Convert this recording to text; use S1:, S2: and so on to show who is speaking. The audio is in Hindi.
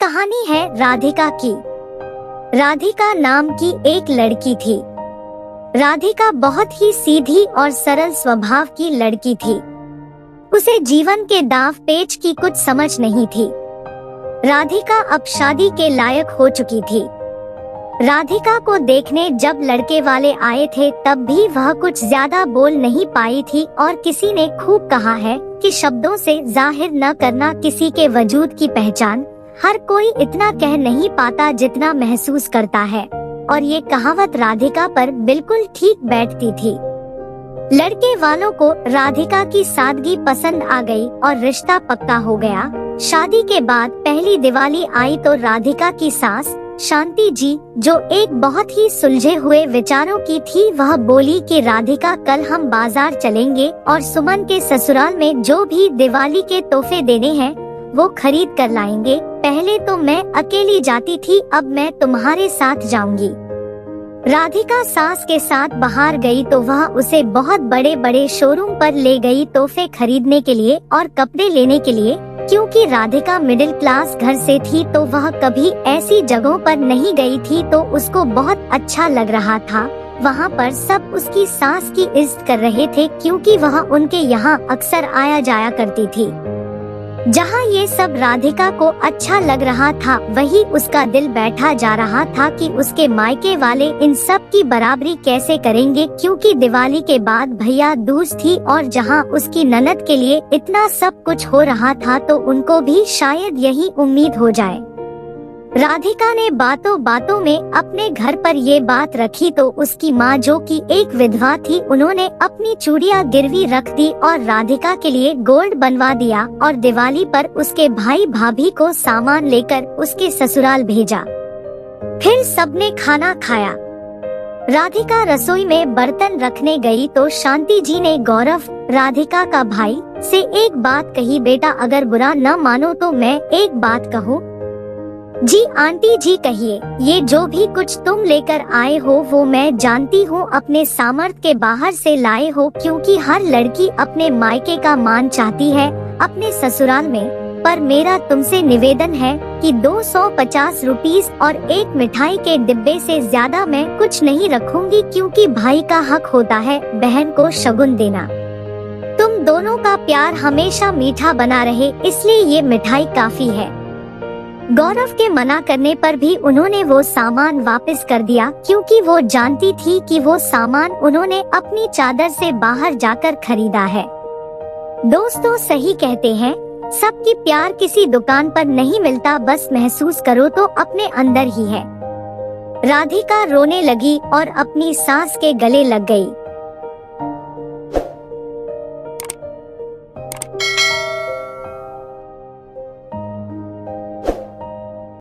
S1: कहानी है राधिका की। राधिका नाम की एक लड़की थी। राधिका बहुत ही सीधी और सरल स्वभाव की लड़की थी। उसे जीवन के दाव पेच की कुछ समझ नहीं थी। राधिका अब शादी के लायक हो चुकी थी। राधिका को देखने जब लड़के वाले आए थे तब भी वह कुछ ज्यादा बोल नहीं पाई थी और किसी ने खूब कहा है कि शब्दों से जाहिर न करना किसी के वजूद की पहचान। हर कोई इतना कह नहीं पाता जितना महसूस करता है, और ये कहावत राधिका पर बिल्कुल ठीक बैठती थी। लड़के वालों को राधिका की सादगी पसंद आ गई और रिश्ता पक्का हो गया। शादी के बाद पहली दिवाली आई तो राधिका की सास शांति जी, जो एक बहुत ही सुलझे हुए विचारों की थी, वह बोली कि राधिका कल हम बाजार चलेंगे और सुमन के ससुराल में जो भी दिवाली के तोहफे देने हैं वो खरीद कर लाएंगे। पहले तो मैं अकेली जाती थी, अब मैं तुम्हारे साथ जाऊंगी। राधिका सास के साथ बाहर गई तो वह उसे बहुत बड़े बड़े शोरूम पर ले गई तोहफे खरीदने के लिए और कपड़े लेने के लिए। क्योंकि राधिका मिडिल क्लास घर से थी तो वह कभी ऐसी जगहों पर नहीं गई थी, तो उसको बहुत अच्छा लग रहा था। वहाँ पर सब उसकी सास की इज्जत कर रहे थे क्योंकि वह उनके यहाँ अक्सर आया जाया करती थी। जहाँ ये सब राधिका को अच्छा लग रहा था, वही उसका दिल बैठा जा रहा था कि उसके मायके वाले इन सब की बराबरी कैसे करेंगे, क्योंकि दिवाली के बाद भैया दूज थी और जहाँ उसकी ननद के लिए इतना सब कुछ हो रहा था तो उनको भी शायद यही उम्मीद हो जाए। राधिका ने बातों बातों में अपने घर पर ये बात रखी तो उसकी माँ, जो कि एक विधवा थी, उन्होंने अपनी चूड़ियाँ गिरवी रख दी और राधिका के लिए गोल्ड बनवा दिया और दिवाली पर उसके भाई भाभी को सामान लेकर उसके ससुराल भेजा। फिर सबने खाना खाया। राधिका रसोई में बर्तन रखने गई तो शांति जी ने गौरव, राधिका का भाई, से एक बात कही। बेटा अगर बुरा न मानो तो मैं एक बात कहूँ। जी आंटी जी कहिए। ये जो भी कुछ तुम लेकर आए हो वो मैं जानती हूँ अपने सामर्थ्य के बाहर से लाए हो, क्योंकि हर लड़की अपने मायके का मान चाहती है अपने ससुराल में। पर मेरा तुमसे निवेदन है कि 250 रुपीस और एक मिठाई के डिब्बे से ज्यादा मैं कुछ नहीं रखूंगी, क्योंकि भाई का हक होता है बहन को शगुन देना। तुम दोनों का प्यार हमेशा मीठा बना रहे, इसलिए ये मिठाई काफी है। गौरव के मना करने पर भी उन्होंने वो सामान वापस कर दिया, क्योंकि वो जानती थी कि वो सामान उन्होंने अपनी चादर से बाहर जाकर खरीदा है। दोस्तों सही कहते हैं, सबकी प्यार किसी दुकान पर नहीं मिलता, बस महसूस करो तो अपने अंदर ही है। राधिका रोने लगी और अपनी सास के गले लग गई।